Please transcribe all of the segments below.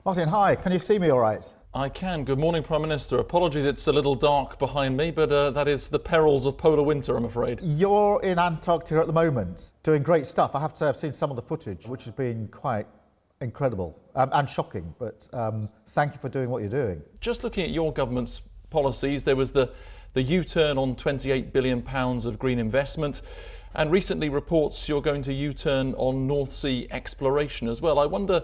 Martin, hi. Can you see me all right? I can. Good morning, Prime Minister. Apologies, it's a little dark behind me, but that is the perils of polar winter, I'm afraid. You're in Antarctica at the moment, doing great stuff. I have to say I've seen some of the footage, which has been quite incredible and shocking, but thank you for doing what you're doing. Just looking at your government's policies, there was the U-turn on £28 billion of green investment, and recently reports you're going to U-turn on North Sea exploration as well. I wonder,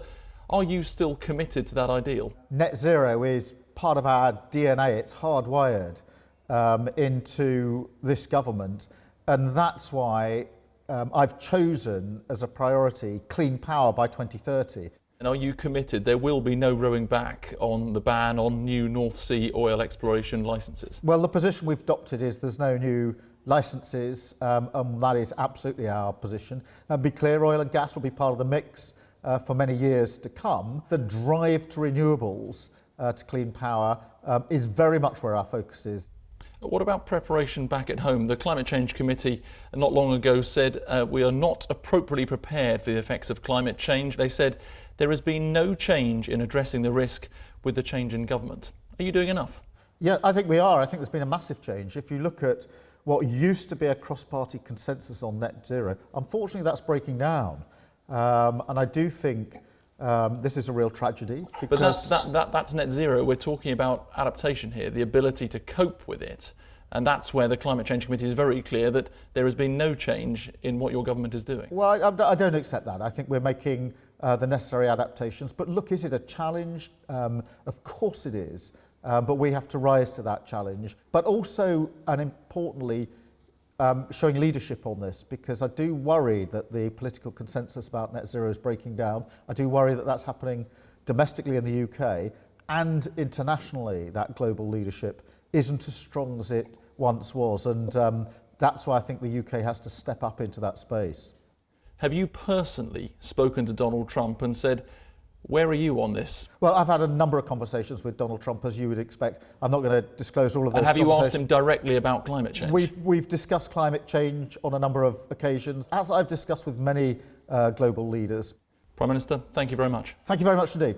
are you still committed to that ideal? Net zero is part of our DNA. It's hardwired into this government, and that's why I've chosen as a priority clean power by 2030. And are you committed? There will be no rowing back on the ban on new North Sea oil exploration licences? Well, the position we've adopted is there's no new licences, and that is absolutely our position. And be clear, oil and gas will be part of the mix for many years to come. The drive to renewables, to clean power, is very much where our focus is. What about preparation back at home? The Climate Change Committee not long ago said we are not appropriately prepared for the effects of climate change. They said there has been no change in addressing the risk with the change in government. Are you doing enough? Yeah, I think we are. I think there's been a massive change. If you look at what used to be a cross-party consensus on net zero, unfortunately that's breaking down. And I do think this is a real tragedy. But that's net zero. We're talking about adaptation here, the ability to cope with it. And that's where the Climate Change Committee is very clear that there has been no change in what your government is doing. Well, I don't accept that. I think we're making the necessary adaptations. But look, is it a challenge? Of course it is. But we have to rise to that challenge. But also, and importantly, showing leadership on this, because I do worry that the political consensus about net zero is breaking down. I do worry that that's happening domestically in the UK, and internationally that global leadership isn't as strong as it once was, and that's why I think the UK has to step up into that space. Have you personally spoken to Donald Trump and said, where are you on this? Well, I've had a number of conversations with Donald Trump, as you would expect. I'm not going to disclose all of those. And have you asked him directly about climate change? We've discussed climate change on a number of occasions, as I've discussed with many global leaders. Prime Minister, thank you very much. Thank you very much indeed.